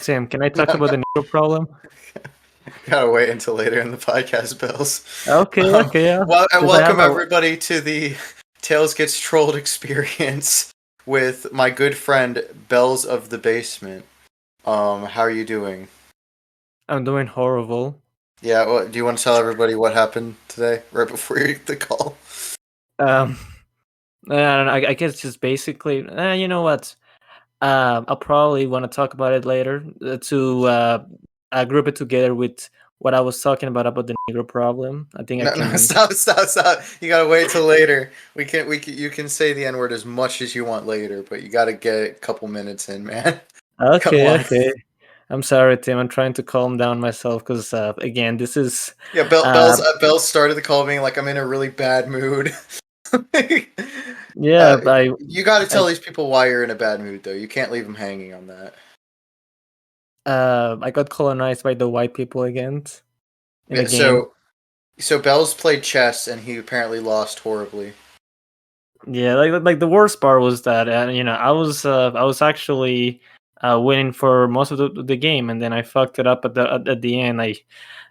Tim, can I talk about the Negro problem? Gotta wait until later in the podcast, Bells. Okay, okay, yeah. Well, and Because I have welcome a everybody to the Tails Gets Trolled experience with my good friend Bells of the Basement. How are you doing? I'm doing horrible. Yeah, well, do you want to tell everybody what happened today, right before the call? Um, I don't know. I guess just basically, you know what? I'll probably want to talk about it later to group it together with what I was talking about the Negro problem. I think I No, can. stop! You gotta wait till later. You can say the N word as much as you want later, but you gotta get a couple minutes in, man. Come Okay, on. okay. I'm sorry, Tim. I'm trying to calm down myself because again, this is Yeah, uh, Bells started the call being like, "I'm in a really bad mood." yeah. You got to I tell these people why you're in a bad mood, though. You can't leave them hanging on that. I got colonized by the white people again in the Yeah, game. so Bells played chess and he apparently lost horribly. Yeah, like the worst part was that I was actually winning for most of the game, and then I fucked it up at the end. I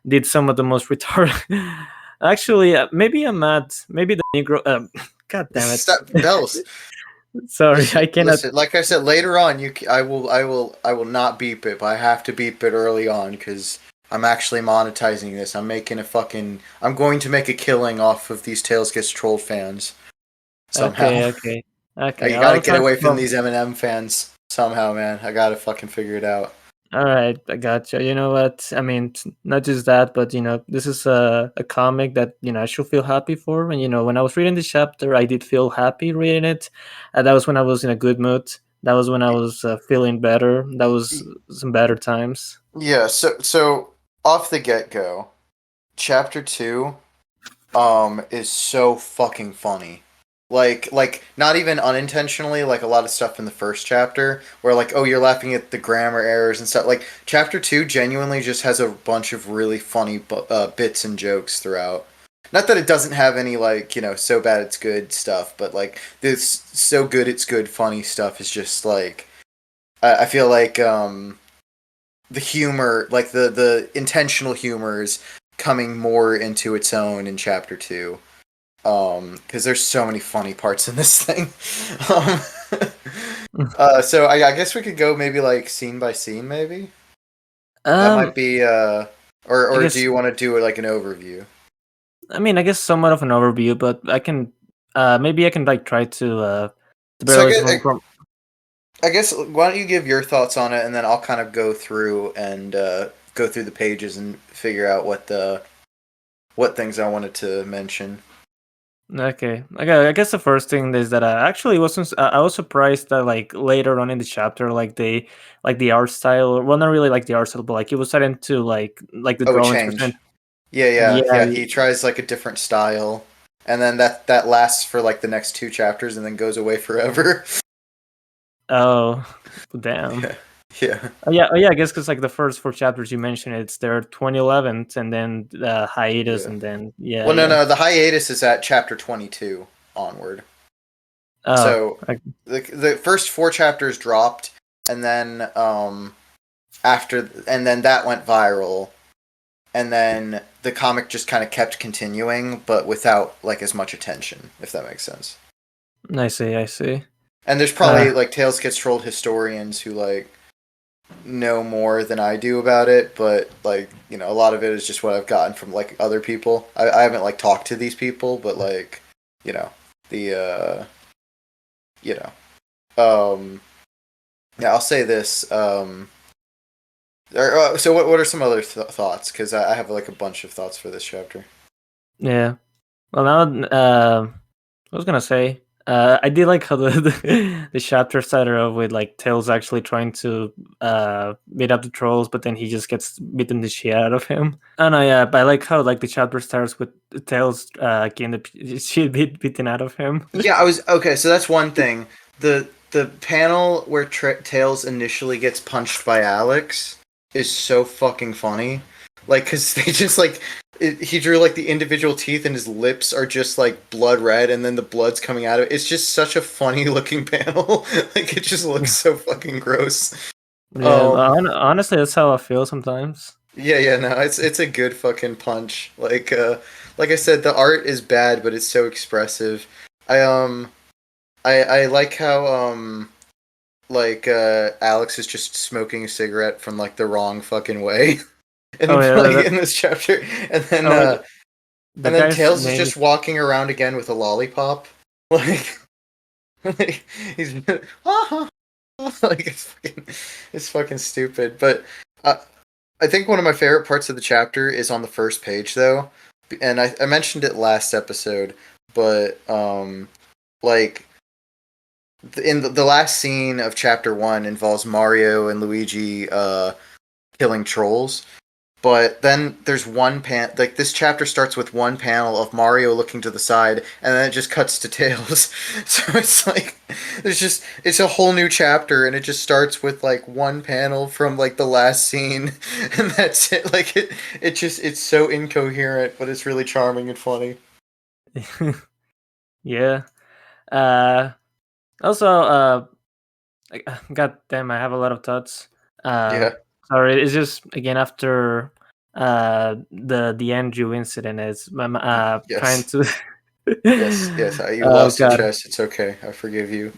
did some of the most retarded. Actually, maybe I'm mad. Maybe the Negro. God damn it! Stop, Bells. Sorry, I cannot. Listen. Like I said, later on, I will not beep it, but I have to beep it early on because I'm actually monetizing this. I'm going to make a killing off of these Tails Gets Trolled fans somehow. Okay, okay, okay. You got to I'll get try to away from come. these Eminem fans somehow, man. I got to fucking figure it out. All right, I gotcha. You know what? I mean, not just that, but this is a comic that I should feel happy for. And when I was reading this chapter, I did feel happy reading it. That was when I was in a good mood. That was when I was feeling better. That was some better times. Yeah, so off the get-go, chapter 2 is so fucking funny. Like not even unintentionally, like a lot of stuff in the first chapter where like, oh, you're laughing at the grammar errors and stuff. Like chapter 2 genuinely just has a bunch of really funny bits and jokes throughout. Not that it doesn't have any like, so bad it's good stuff, but like this so good it's good funny stuff is just like I feel like the humor, like the intentional humor is coming more into its own in chapter 2 because there's so many funny parts in this thing. So I guess we could go maybe like scene by scene, maybe that might um, be I or do guess you want to do like an overview? I guess somewhat of an overview, but I can maybe I can like try to bear So away from. I guess why don't you give your thoughts on it, and then I'll kind of go through and go through the pages and figure out what things I wanted to mention. Okay. I guess the first thing is that I actually wasn't. I was surprised that like later on in the chapter, like the art style. Well, not really like the art style, but like it was starting to like the Oh, a drawings were change. starting. Yeah. Yeah. He tries like a different style, and then that lasts for like the next two chapters, and then goes away forever. Oh, damn. Yeah, yeah, Yeah. Oh, yeah. I guess because like the first four chapters you mentioned, it's their 2011, and then hiatus, yeah. and then yeah, Well, no, yeah. no. The hiatus is at chapter 22 onward. Oh, So the first four chapters dropped, and then and then that went viral, and then the comic just kind of kept continuing, but without like as much attention, if that makes sense. I see. I see. And there's Uh, probably like Tales Gets Trolled historians who like know more than I do about it, but like a lot of it is just what I've gotten from like other people. I haven't like talked to these people, but like you know the you know yeah, I'll say this. So what are some other thoughts? Because I have like a bunch of thoughts for this chapter. yeah. Well, now, I was gonna say, I did like how the chapter started off with like Tails actually trying to beat up the trolls, but then he just gets beaten the shit out of him. And I like how like the chapter starts with Tails getting the shit beaten out of him. Yeah, I was okay. So that's one thing. The panel where Tails initially gets punched by Alex is so fucking funny. Like, cause they just like he drew like the individual teeth, and his lips are just like blood red, and then the blood's coming out of it. It's just such a funny looking panel. Like, it just looks so fucking gross. Yeah, Um, honestly, that's how I feel sometimes. yeah, no, it's a good fucking punch. Like I said, the art is bad, but it's so expressive. I I like how Alex is just smoking a cigarette from like the wrong fucking way in Oh the yeah, like in this chapter, oh, wait, the and then guy's Tails is name is just walking around again with a lollipop, like, like he's like it's fucking stupid. But uh, I think one of my favorite parts of the chapter is on the first page though, and I mentioned it last episode, but like in the last scene of chapter one involves Mario and Luigi killing trolls. But then there's one like this chapter starts with one panel of Mario looking to the side, and then it just cuts to Tails. So it's like it's a whole new chapter, and it just starts with like one panel from like the last scene, and that's it. Like it's so incoherent, but it's really charming and funny. yeah. Also, God damn, I have a lot of thoughts. Yeah. Sorry, it's just again after the Andrew incident is I'm trying Yes. to. Yes. You Oh lost your God, chest. It's okay. I forgive you.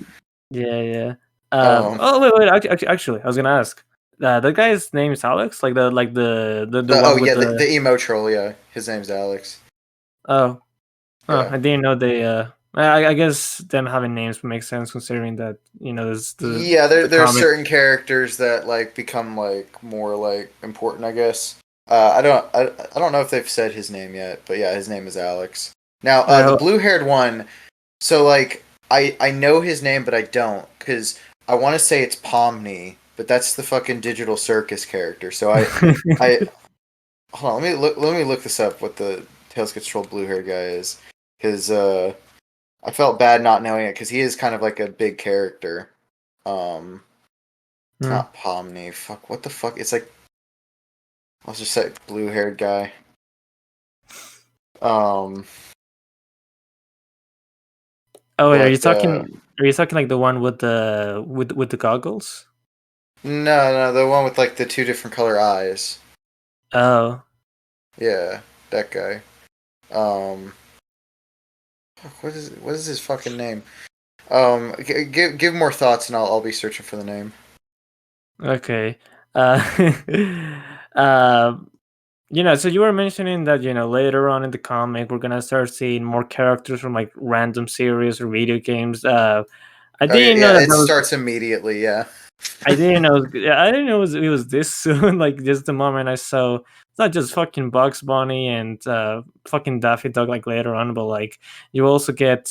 yeah, yeah. Um. Oh wait, actually, I was gonna ask. The guy's name is Alex, like the Oh one with yeah, the. the emo troll. Yeah, his name's Alex. Oh, oh, Yeah. I didn't know they. I guess them having names makes sense considering that this Yeah, the there's comic. certain characters that like become like more like important, I guess. I don't know if they've said his name yet, but yeah, his name is Alex. Now, the Uh, blue-haired one. So like I know his name, but I don't because I want to say it's Pomni, but that's the fucking digital circus character. So I hold on, let me look this up. What the Tails Gets Trolled blue-haired guy is, because I felt bad not knowing it because he is kind of like a big character. Um. It's hmm. not Pomni. Fuck, what the fuck? It's like I'll just say blue haired guy. Um, Oh, wait, but Are you talking like the one with the goggles? no, the one with like the two different color eyes. Oh, Yeah, that guy. Um, fuck, what is his fucking name? Give more thoughts, and I'll be searching for the name. okay. Uh, uh, so you were mentioning that later on in the comic we're gonna start seeing more characters from like random series or video games. I Oh yeah, didn't know that it that was. starts immediately. Yeah, I didn't know. Yeah, I didn't know it was this soon. Like just the moment I saw, it's not just fucking Bugs Bunny and fucking Daffy Duck like later on, but like you also get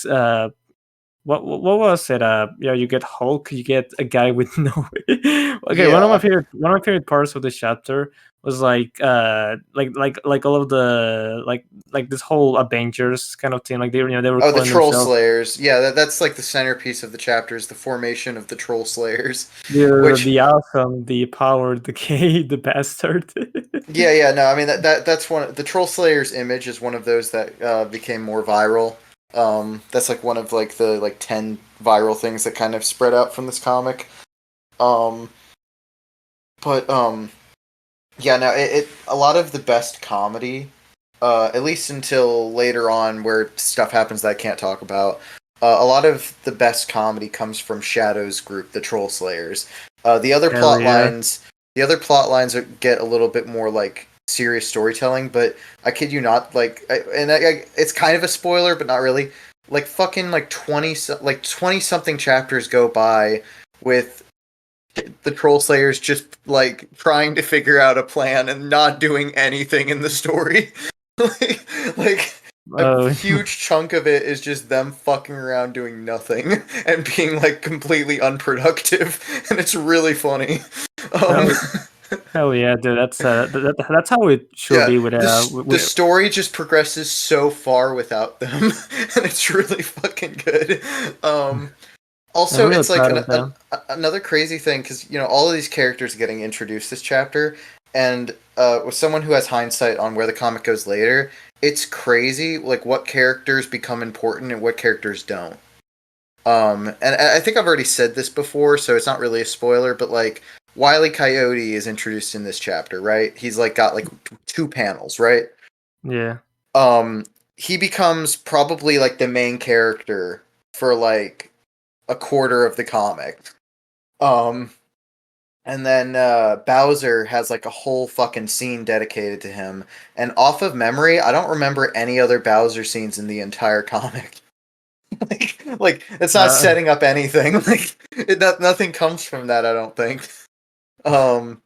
what was it? Yeah, you get Hulk. You get a guy with no. Okay, yeah. one of my favorite parts of the chapter was like all of the like this whole Avengers kind of thing. Like they were Oh, the calling Troll themselves Slayers. Yeah, that's like the centerpiece of the chapter is the formation of the Troll Slayers, which the awesome, the power, the gay, the bastard. yeah. No, I mean that's one. The Troll Slayer's image is one of those that became more viral. That's like one of like the like 10 viral things that kind of spread out from this comic. Um, but yeah, no, it a lot of the best comedy, at least until later on where stuff happens that I can't talk about. A lot of the best comedy comes from Shadow's group, the Troll Slayers. The other Hell plot yeah. lines, get a little bit more like serious storytelling, but I kid you not, like, it's kind of a spoiler, but not really. Like fucking like 20 something chapters go by with the Troll Slayers just like trying to figure out a plan and not doing anything in the story. like a Oh, huge chunk of it is just them fucking around doing nothing and being like completely unproductive, and it's really funny. Um, hell, hell yeah, dude. That's how it should yeah, be with the story just progresses so far without them, and it's really fucking good. Um, I'm Also, really it's like proud of them. another crazy thing because all of these characters are getting introduced this chapter, and with someone who has hindsight on where the comic goes later, it's crazy like what characters become important and what characters don't. And I think I've already said this before, so it's not really a spoiler, but like Wile E. Coyote is introduced in this chapter, right? He's like got like two panels, right? Yeah. Um, he becomes probably like the main character for like a quarter of the comic. Um, and then Bowser has like a whole fucking scene dedicated to him. And off of memory, I don't remember any other Bowser scenes in the entire comic. like it's not Uh, setting up anything. Nothing comes from that. I don't think. Um,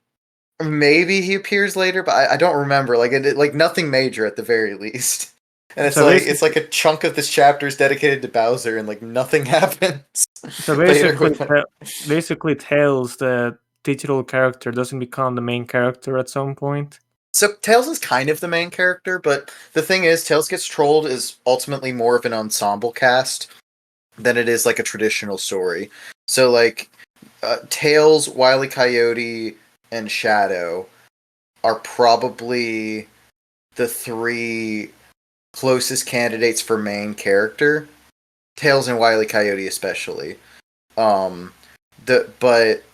maybe he appears later, but I don't remember. Like nothing major at the very least. And so it's basically, like a chunk of this chapter is dedicated to Bowser, and like nothing happens so later basically, with him. basically, Tails, the digital character, doesn't become the main character at some point. So Tails is kind of the main character, but the thing is, Tails Gets Trolled is ultimately more of an ensemble cast than it is like a traditional story. So like Tails, Wile E. Coyote, and Shadow are probably the three closest candidates for main character. Tails and Wile E. Coyote especially. Um, but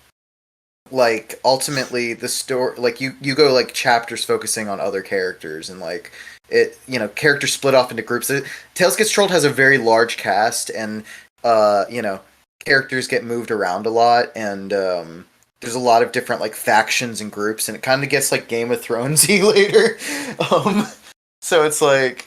like ultimately the story, like you go like chapters focusing on other characters, and like it, characters split off into groups. Tales Gets Trolled has a very large cast, and characters get moved around a lot, and there's a lot of different like factions and groups, and it kind of gets like Game of Thronesy later. um so it's like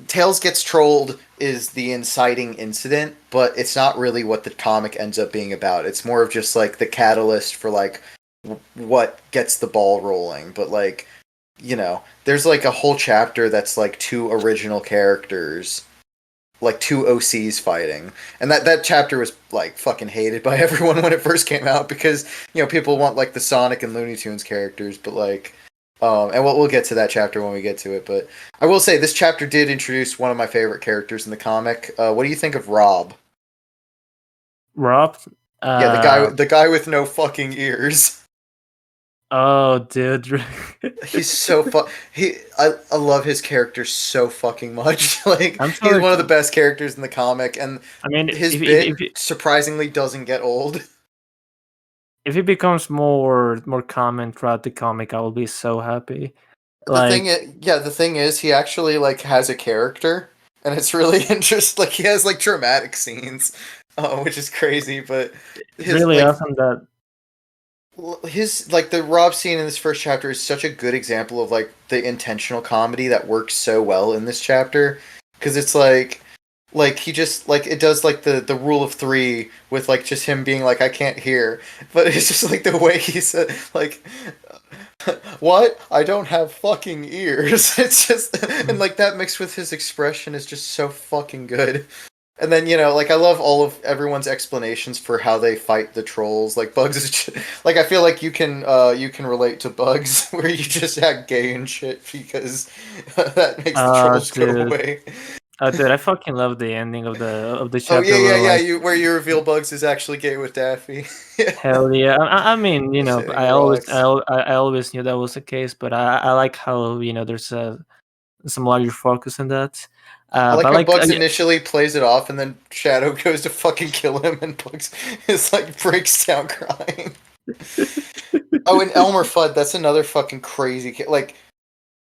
Tails Gets Trolled is the inciting incident, but it's not really what the comic ends up being about. It's more of just like the catalyst for like what gets the ball rolling. But like, there's like a whole chapter that's like two original characters, like two OCs fighting. And that chapter was like fucking hated by everyone when it first came out because, people want like the Sonic and Looney Tunes characters, but like and we'll get to that chapter when we get to it, but I will say this chapter did introduce one of my favorite characters in the comic. What do you think of Rob? Rob, Yeah, uh, the guy with no fucking ears. oh, dude, He's so I love his character so fucking much. Like I'm so he's one of the excited. best characters in the comic, and I mean, his if bit surprisingly doesn't get old. if it becomes more common throughout the comic, I will be so happy. Like, The thing is, he actually like has a character, and it's really interesting. Like he has like dramatic scenes, which is crazy. But it's his really like awesome that. his like the Rob scene in this first chapter is such a good example of like the intentional comedy that works so well in this chapter because it's like he just like it does like the rule of three with like just him being like I can't hear, but it's just like the way he said like what? I don't have fucking ears. It's just and like that mixed with his expression is just so fucking good. And then like I love all of everyone's explanations for how they fight the trolls. Like Bugs is just, like I feel like you can relate to Bugs where you just act gay and shit because that makes the trolls go Dude, away. dude, I fucking love the ending of the Oh chapter where yeah. like, You where you reveal Bugs is actually gay with Daffy. Yeah, hell yeah. I mean, shitting I always rocks. I always knew that was the case, but I like how there's some larger focus in that. I like But how like, Bugs yeah, initially plays it off, and then Shadow goes to fucking kill him, and Bugs is like breaks down crying. Oh, and Elmer Fudd, that's another fucking crazy like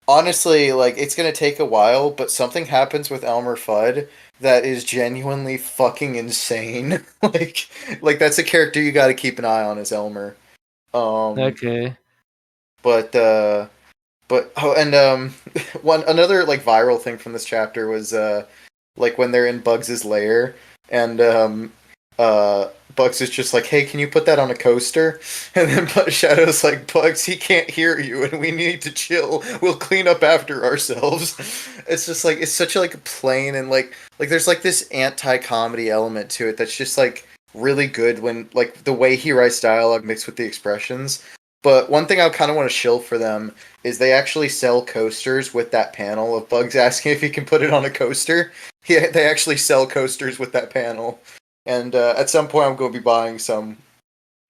honestly, like it's gonna take a while, but something happens with Elmer Fudd that is genuinely fucking insane. like that's a character you got to keep an eye on as Elmer. Um, okay. but oh, and one another like viral thing from this chapter was like when they're in Bugs's lair, and Bugs is just like, "Hey, can you put that on a coaster?" And then Shadow's like, "Bugs, he can't hear you, and we need to chill. We'll clean up after ourselves." It's just like it's such a, like a plain and like there's like this anti-comedy element to it that's just like really good when like the way he writes dialogue mixed with the expressions. But one thing I kind of want to shill for them is they actually sell coasters with that panel of Bugs asking if he can put it on a coaster. Yeah, they actually sell coasters with that panel. And at some point, I'm going to be buying some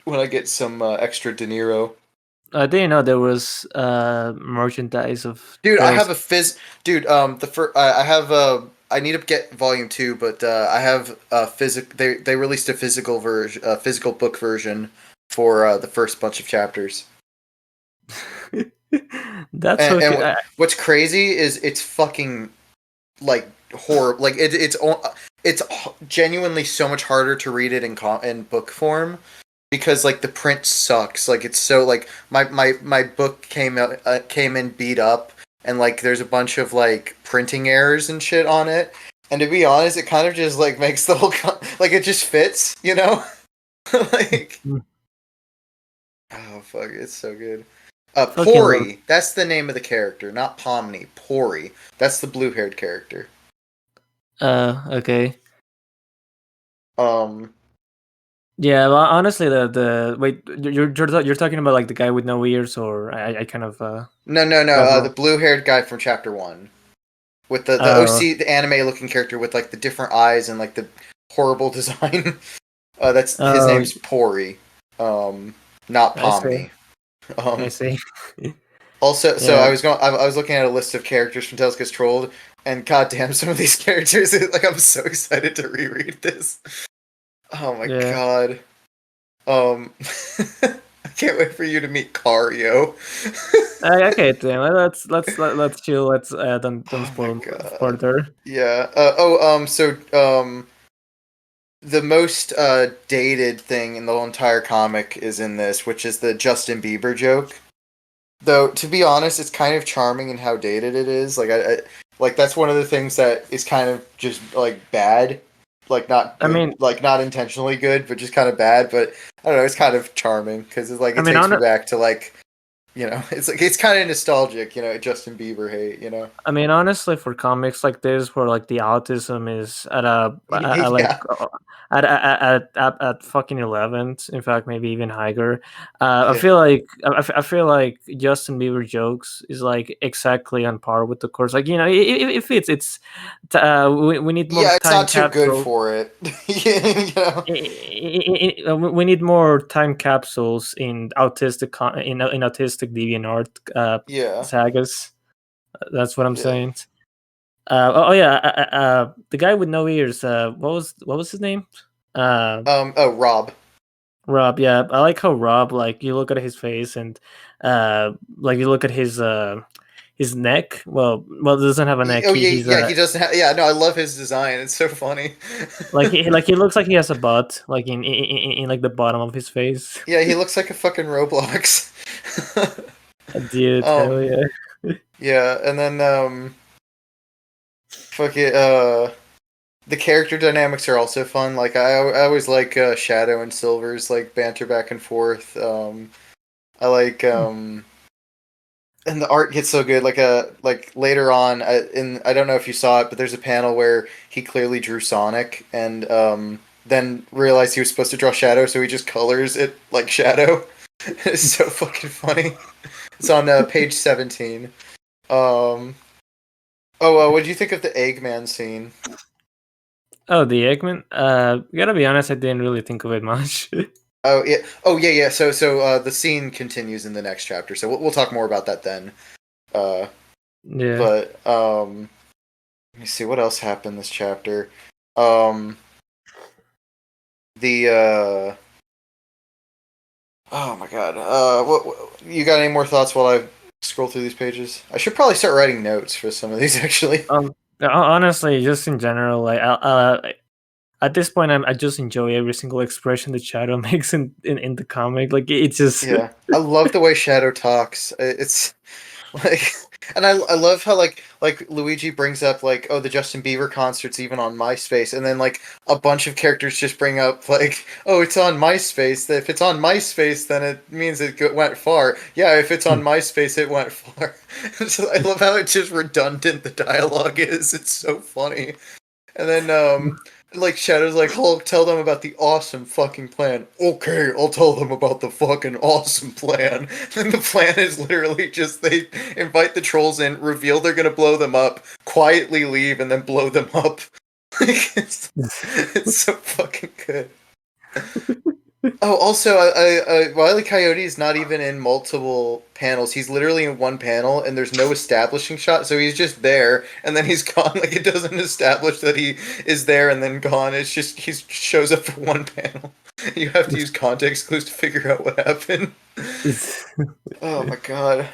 when I get some extra De Niro. I didn't know there was merchandise of Dude, I have Tails. a Dude, the first I have I need to get volume two, but I have a physic. They released a physical version, a physical book version for the first bunch of chapters. That's And, okay. and what's crazy is it's fucking like horror. Like it's genuinely so much harder to read it in book form because like the print sucks. Like it's so like my book came in beat up and like there's a bunch of like printing errors and shit on it. And to be honest, it kind of just like makes the whole like it just fits, you know? Like oh fuck, it's so good. Fucking love. Pori, that's the name of the character, not Pomni. Pori, that's the blue-haired character. Okay. Um, Yeah, well, honestly, the wait, you're talking about like the guy with no ears, or I kind of no, got the wrong. blue-haired guy from chapter one with the Oh, OC, the anime-looking character with like the different eyes and like the horrible design. That's his oh, name's Pori, not I see, Pomni. I Um, see. also, so Yeah, I was looking at a list of characters from Tales Gets Trolled, and goddamn, some of these characters, like I'm so excited to reread this. Oh my yeah. god. Um, I can't wait for you to meet Cario. Okay, then let's chill. Let's don't Oh my spoil god. further. Yeah. The most dated thing in the whole entire comic is in this, which is the Justin Bieber joke. Though to be honest, it's kind of charming in how dated it is. Like that's one of the things that is kind of just like bad, like not I good, mean, like not intentionally good, but just kind of bad. But I don't know, it's kind of charming because it's like I it mean, takes me on back to like it's like it's kind of nostalgic, Justin Bieber hate, I mean, honestly, for comics like this, where like the autism is at a yeah, at fucking 11th, in fact, maybe even higher. I yeah, feel like I feel like Justin Bieber jokes is like exactly on par with the course. Like if we need more yeah. It's time not too good capsule. for it, you know. We need more time capsules in in autistic DeviantArt Yeah, sagas. That's what I'm yeah. saying. Yeah, the guy with no ears. What was his name? Uh, Oh, Rob. Rob. Yeah, I like how Rob. Like you look at his face and like you look at his neck. Well, it doesn't have a neck. Oh yeah, He's yeah. He doesn't have. Yeah, no, I love his design. It's so funny. like he looks like he has a butt, like in like the bottom of his face. Yeah, he looks like a fucking Roblox. Dude, hell um, yeah. yeah, and then fuck it. The character dynamics are also fun. Like I always like Shadow and Silver's like banter back and forth. I like and the art gets so good. Like later on, I don't know if you saw it, but there's a panel where he clearly drew Sonic and then realized he was supposed to draw Shadow, so he just colors it like Shadow. It's so fucking funny. It's on page 17. Um, what do you think of the Eggman scene? Oh, the Eggman. Gotta be honest, I didn't really think of it much. Oh yeah. So the scene continues in the next chapter. So we'll talk more about that then. Uh, Yeah. but let me see what else happened this chapter. Um, the oh my god. What you got any more thoughts while I scroll through these pages? I should probably start writing notes for some of these actually. Honestly, just in general, like at this point, I just enjoy every single expression that Shadow makes in the comic. Like it's just Yeah, I love the way Shadow talks. It's like, and I love how like Luigi brings up like, oh, the Justin Bieber concert's even on MySpace, and then like a bunch of characters just bring up like, oh, it's on MySpace. If it's on MySpace, then it means went far. Yeah, if it's on MySpace, it went far. So I love how it's just redundant the dialogue is. It's so funny. And then like Shadow's like, Hulk, tell them about the awesome fucking plan. Okay, I'll tell them about the fucking awesome plan. And the plan is literally just they invite the trolls in, reveal they're gonna blow them up, quietly leave, and then blow them up. Like, it's so fucking good. Oh, also, Wile E. Coyote is not even in multiple panels. He's literally in one panel, and there's no establishing shot, so he's just there, and then he's gone. Like, it doesn't establish that he is there and then gone. It's just he shows up for one panel. You have to use context clues to figure out what happened. Oh my god.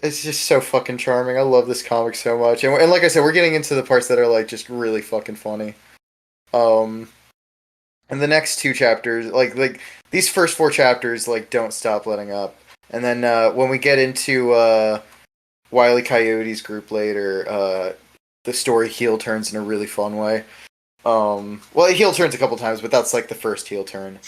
It's just so fucking charming. I love this comic so much, and like I said, we're getting into the parts that are like just really fucking funny. Um, and the next two chapters, like these first four chapters, like don't stop letting up. And then when we get into Wile E. Coyote's group later, the story heel turns in a really fun way. Well, it heel turns a couple times, but that's like the first heel turn.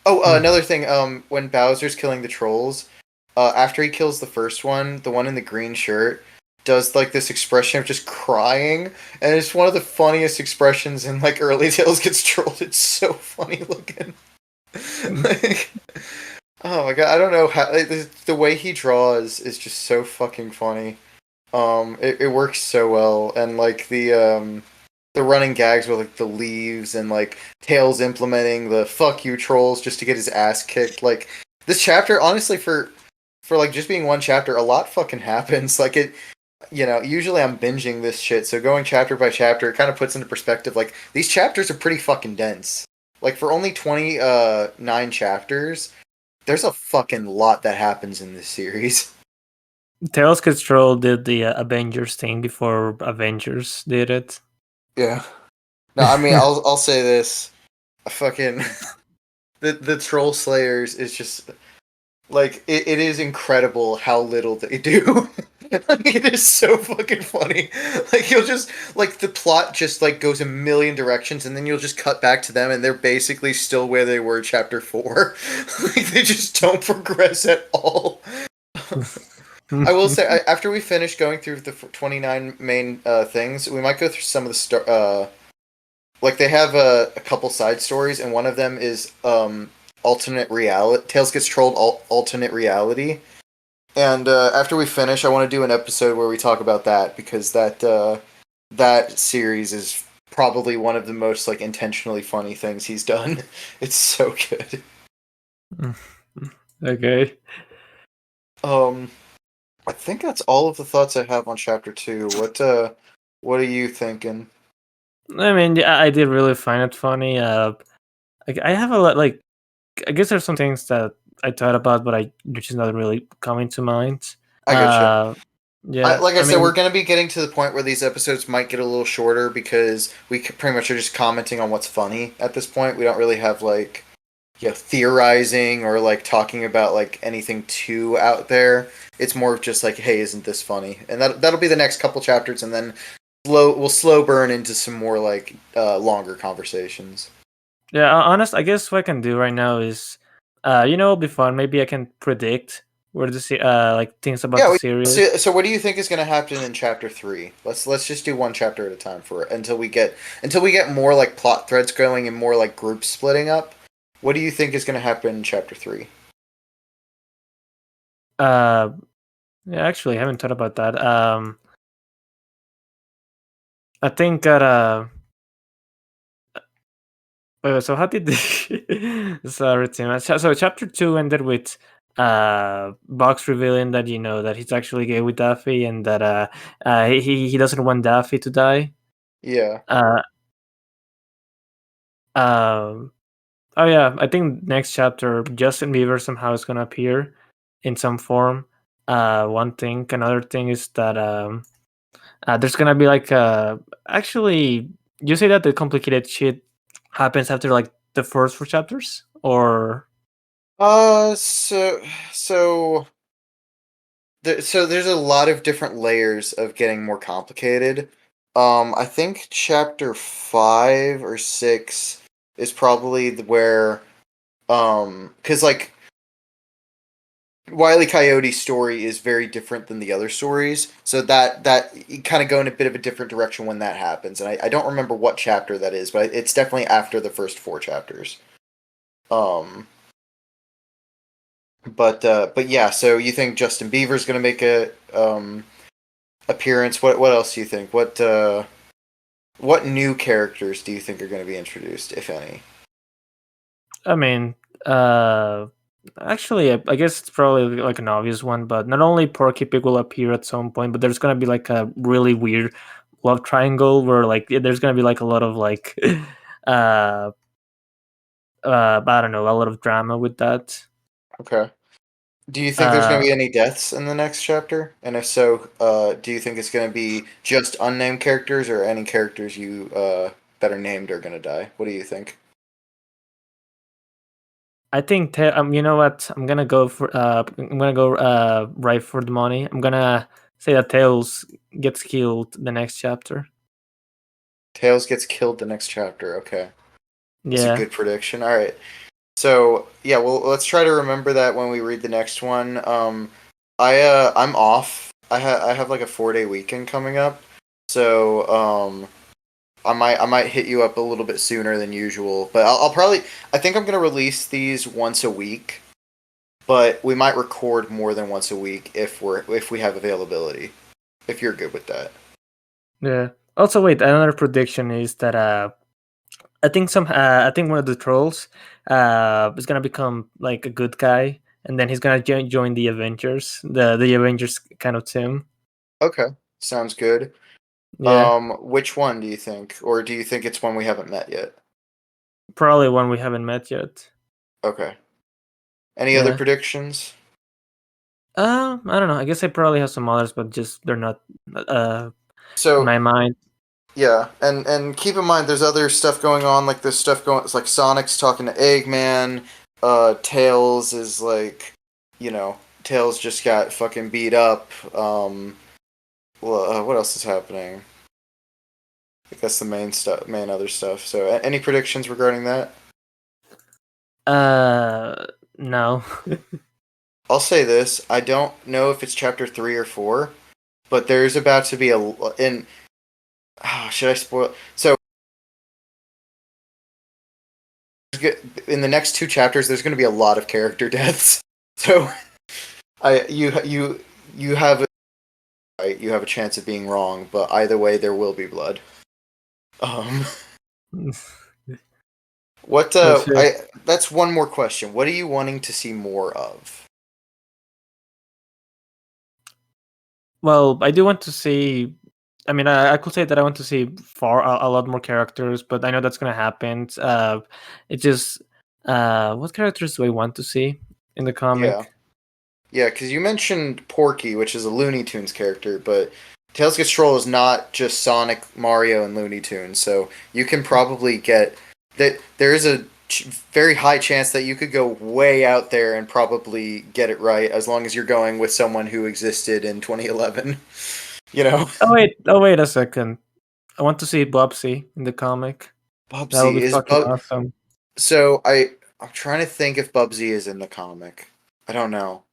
Oh, another thing. When Bowser's killing the trolls, after he kills the first one, the one in the green shirt does like this expression of just crying, and it's one of the funniest expressions in like early Tales Gets Trolled. It's so funny looking. Like, oh my god, I don't know how the way he draws is just so fucking funny. It works so well, and like the running gags with like the leaves and like Tails implementing the "fuck you trolls" just to get his ass kicked. Like this chapter, honestly, for like just being one chapter, a lot fucking happens. Like it, usually I'm binging this shit, so going chapter by chapter, it kind of puts into perspective. Like these chapters are pretty fucking dense. Like for only 29 chapters, there's a fucking lot that happens in this series. Tails Control did the Avengers thing before Avengers did it. Yeah. No, I mean I'll say this. I fucking the Troll Slayers is just like it is incredible how little they do. Like, it is so fucking funny. Like you'll just like the plot just like goes a million directions, and then you'll just cut back to them, and they're basically still where they were chapter 4. Like they just don't progress at all. I will say after we finish going through the 29 main things, we might go through some of the like they have a couple side stories, and one of them is alternate reality. Tails Gets Trolled alternate reality. And after we finish, I want to do an episode where we talk about that, because that series is probably one of the most like intentionally funny things he's done. It's so good. Okay. I think that's all of the thoughts I have on chapter 2. What are you thinking? I mean, yeah, I did really find it funny. Like I have a lot. Like I guess there's some things that I thought about, but they're just not really coming to mind. I get you. Yeah, Like I I said, we're mean, going to be getting to the point where these episodes might get a little shorter, because we pretty much are just commenting on what's funny at this point. We don't really have like theorizing or like talking about like anything too out there. It's more of just like, hey, isn't this funny? And that'll be the next couple chapters, and then we'll slow burn into some more like longer conversations. yeah. Honest, I guess what I can do right now is, it'll be fun. Maybe I can predict where like things about Yeah. the series. So what do you think is going to happen in chapter 3? Let's just do one chapter at a time for it until we get more like plot threads going and more like groups splitting up. What do you think is going to happen in chapter 3? Uh, yeah, actually, I haven't thought about that. I think that wait, so how did the sorry, Tim. So chapter 2 ended with Box revealing that that he's actually gay with Daffy, and that he doesn't want Daffy to die. Yeah. Uh, um, oh yeah, I think next chapter Justin Bieber somehow is gonna appear in some form. One thing, another thing is that there's gonna be like actually, you say that the complicated shit happens after like the first 4 chapters, or So so so there's a lot of different layers of getting more complicated. I think chapter 5 or 6 is probably where because like Wile E. Coyote's story is very different than the other stories, so that you kind of go in a bit of a different direction when that happens, and I don't remember what chapter that is, but it's definitely after the first 4 chapters. Um, but yeah, so you think Justin Bieber's gonna make a appearance? What else do you think? What new characters do you think are going to be introduced, if any? I mean, uh, actually, I guess it's probably like an obvious one, but not only Porky Pig will appear at some point, but there's gonna be like a really weird love triangle where like there's gonna be like a lot of like, uh, I don't know, a lot of drama with that. Okay. Do you think there's going to Uh, be any deaths in the next chapter? And if so, do you think it's going to be just unnamed characters or any characters you that are named are going to die? What do you think? I think you know what? I'm gonna go right for the money. I'm gonna say that Tails gets killed the next chapter. Tails gets killed the next chapter. Okay. That's a Yeah. good prediction. All right. So, yeah, well, let's try to remember that when we read the next one. I'm off. I have like a 4-day weekend coming up. So, I might hit you up a little bit sooner than usual, but I'll probably I think I'm gonna release these once a week, but we might record more than once a week if we have availability. If you're good with that. Yeah. Also, wait. Another prediction is that I think one of the trolls is gonna become like a good guy, and then he's gonna join the Avengers, the Avengers kind of team. Okay, sounds good. Yeah. Which one do you think, or do you think it's one we haven't met yet? Probably one we haven't met yet. Okay. Any other Yeah. predictions? I don't know. I guess I probably have some others, but just they're not in So my mind. yeah, and keep in mind there's other stuff going on. Like there's stuff going. It's like Sonic's talking to Eggman. Tails is like, Tails just got fucking beat up. Well, what else is happening? I guess the main stuff, main other stuff. So, any predictions regarding that? No. I'll say this: I don't know if it's chapter 3 or 4, but there's about to be a in. Should I spoil? So, in the next 2 chapters, there's going to be a lot of character deaths. So, you have right. You have a chance of being wrong, but either way, there will be blood. Um, what? We'll see. That's one more question. What are you wanting to see more of? Well, I do want to see. I mean, I could say that I want to see far a lot more characters, but I know that's gonna happen. It just what characters do I want to see in the Yeah. comic? Yeah, because you mentioned Porky, which is a Looney Tunes character, but Tails Gets Troll is not just Sonic, Mario, and Looney Tunes. So you can probably get that. There is a very high chance that you could go way out there and probably get it right, as long as you're going with someone who existed in 2011. You know, Oh wait a second. I want to see Bubsy in the comic. That would Bubsy be is fucking awesome. So I'm trying to think if Bubsy is in the comic. I don't know.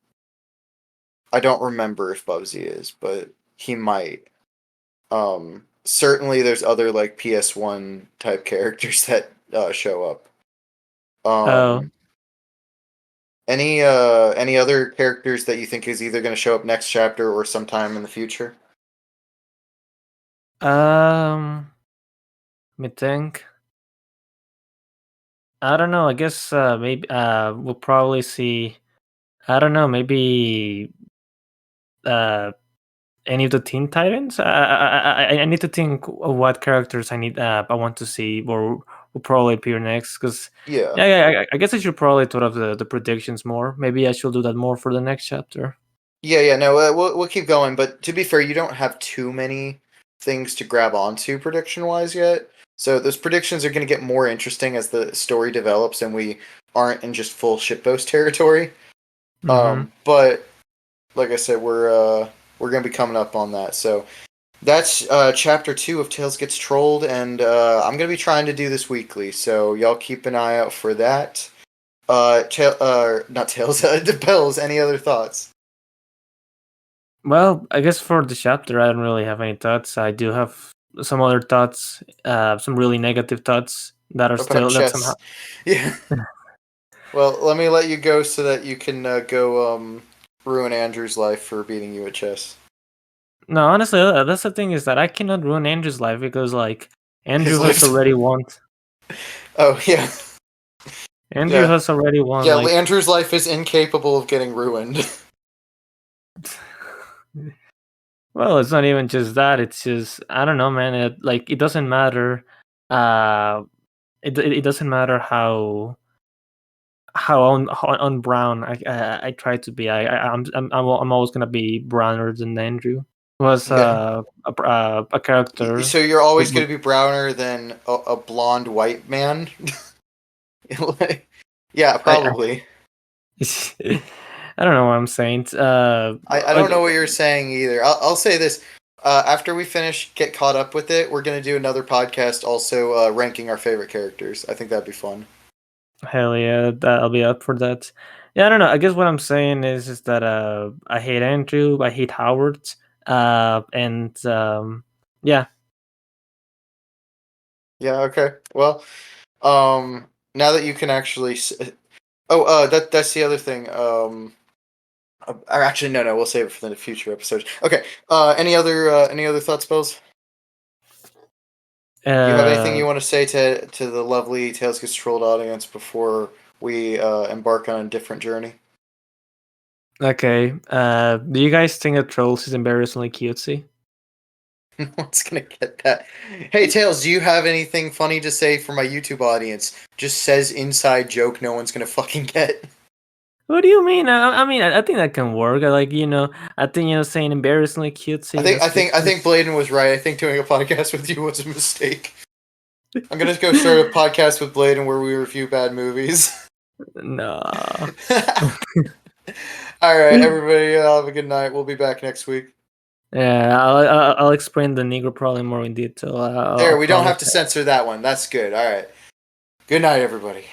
I don't remember if Bubsy is, but he might. Certainly there's other like PS1 type characters that show up. Oh, Um, any other characters that you think is either going to show up next chapter or sometime in the future? let me think. I don't know. I guess maybe we'll probably see. I don't know. Maybe uh any of the Teen Titans. I need to think of what characters I want to see or will probably appear next. Because Yeah. yeah, I guess I should probably thought of the predictions more. Maybe I should do that more for the next chapter. Yeah, no, we'll keep going, but to be fair, you don't have too many things to grab onto prediction wise yet. So those predictions are going to get more interesting as the story develops and we aren't in just full shitpost territory. Mm-hmm. But like I said, we're gonna be coming up on that. So that's chapter 2 of Tails Gets Trolled, and I'm gonna be trying to do this weekly. So y'all keep an eye out for that. Not Tails, Bells. Any other thoughts? Well, I guess for the chapter, I don't really have any thoughts. I do have some other thoughts, some really negative thoughts that are Open up still that somehow. chests. Yeah. Well, let me let you go so that you can go ruin Andrew's life for beating you at chess. No, honestly, that's the thing is that I cannot ruin Andrew's life because like His Andrew has life's. already won. Oh yeah. Andrew Yeah. has already won Yeah, like. Andrew's life is incapable of getting ruined. Well, it's not even just that. It's just I don't know, man. It doesn't matter. Uh, it doesn't matter how on brown I try to be. I'm always gonna be browner than Andrew. Was Okay. a character. So you're always with- going to be browner than a blonde white man? Like, yeah, I probably. I don't know what I'm saying. I Like, don't know what you're saying either. I'll say this. After we finish, get caught up with it, we're going to do another podcast also ranking our favorite characters. I think that'd be fun. hell yeah, I'll be up for that. Yeah, I don't know. I guess what I'm saying is that I hate Andrew, I hate Howard, and yeah. Yeah, okay. Well, now that you can actually oh, that's the other thing. Or actually no, we'll save it for the future episodes. Okay. Any other thoughts, Bells? You have anything Uh, you want to say to the lovely Tales Gets Trolled audience before we embark on a different journey? okay. Do you guys think that Trolls is embarrassingly cutesy? No one's gonna get that. Hey Tails, do you have anything funny to say for my YouTube audience? Just says inside joke no one's gonna fucking get. What do you mean? I mean, I think that can work. I think saying embarrassingly cutesy. I think Bladen was right. I think doing a podcast with you was a mistake. I'm gonna go start a podcast with Bladen where we review bad movies. No. All right, everybody, have a good night. We'll be back next week. Yeah, I'll explain the Negro problem more in detail. There, I we don't have promise. to censor that one. That's good. All right. Good night, everybody.